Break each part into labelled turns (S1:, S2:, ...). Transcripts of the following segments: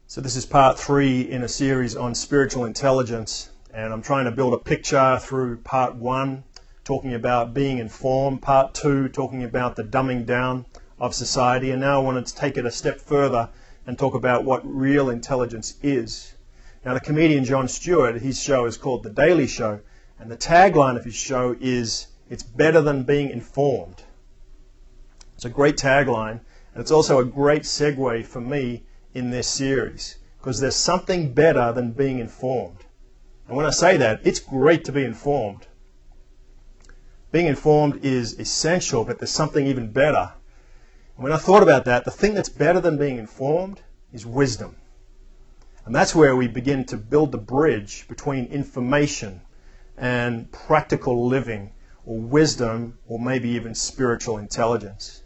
S1: So this is part 3 in a series on spiritual intelligence, and I'm trying to build a picture through part 1, talking about being informed, part 2 talking about the dumbing down of society, and now I wanted to take it a step further and talk about what real intelligence is. Now the comedian Jon Stewart, his show is called The Daily Show, and the tagline of his show is, "It's better than being informed." It's a great tagline, and it's also a great segue for me in this series, because there's something better than being informed. And when I say that, it's great to be informed. Being informed is essential, but there's something even better. And when I thought about that, the thing that's better than being informed is wisdom. And that's where we begin to build the bridge between information and practical living, or wisdom, or maybe even spiritual intelligence.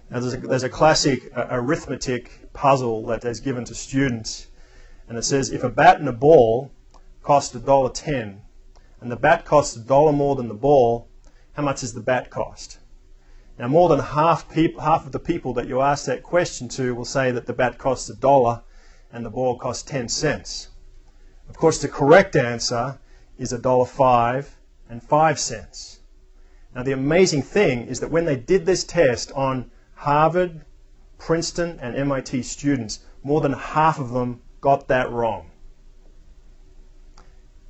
S1: Now there's a classic arithmetic puzzle that is given to students, and it says if a bat and a ball cost $1.10 and the bat costs $1 more than the ball, how much does the bat cost? Now more than half of the people that you ask that question to will say that the bat costs $1 and the ball costs 10 cents. Of course the correct answer is $1.05 and 5 cents. Now the amazing thing is that when they did this test on Harvard, Princeton, and MIT students, more than half of them got that wrong.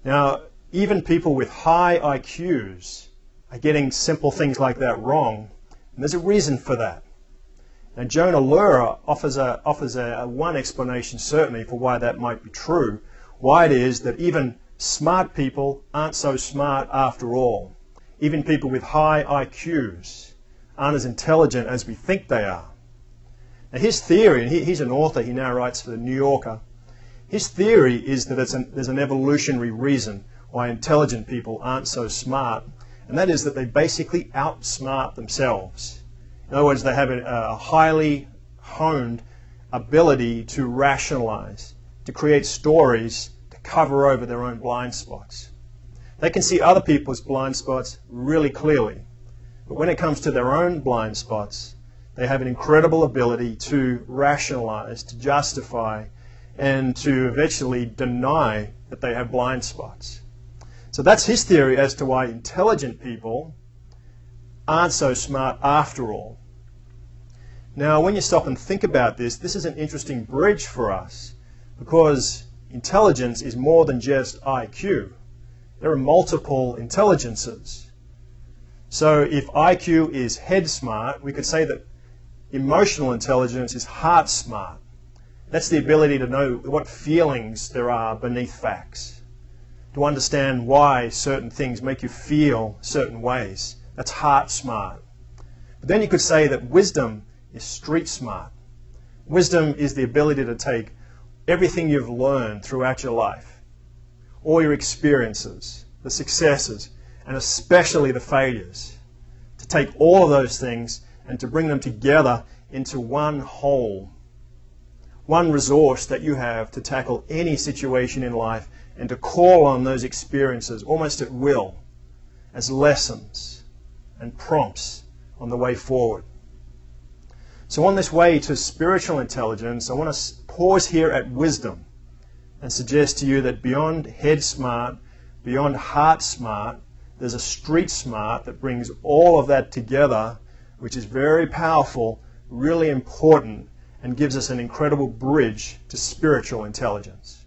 S1: Now, even people with high IQs are getting simple things like that wrong, and there's a reason for that. Now, Jonah Lehrer offers one explanation certainly for why that might be true, why it is that even smart people aren't so smart after all. Even people with high IQs aren't as intelligent as we think they are. Now his theory, and he's an author, he now writes for the New Yorker, his theory is that there's an evolutionary reason why intelligent people aren't so smart, and that is that they basically outsmart themselves. In other words, they have a highly honed ability to rationalize, to create stories to cover over their own blind spots. They can see other people's blind spots really clearly. But when it comes to their own blind spots, they have an incredible ability to rationalize, to justify, and to eventually deny that they have blind spots. So that's his theory as to why intelligent people aren't so smart after all. Now, when you stop and think about this, this is an interesting bridge for us, because intelligence is more than just IQ. There are multiple intelligences. So if IQ is head smart, we could say that emotional intelligence is heart smart. That's the ability to know what feelings there are beneath facts, to understand why certain things make you feel certain ways. That's heart smart. But then you could say that wisdom is street smart. Wisdom is the ability to take everything you've learned throughout your life, all your experiences, the successes, and especially the failures, to take all of those things and to bring them together into one whole, one resource that you have to tackle any situation in life, and to call on those experiences almost at will as lessons and prompts on the way forward. So on this way to spiritual intelligence, I want to pause here at wisdom and suggest to you that beyond head smart, beyond heart smart, there's a street smart that brings all of that together, which is very powerful, really important, and gives us an incredible bridge to spiritual intelligence.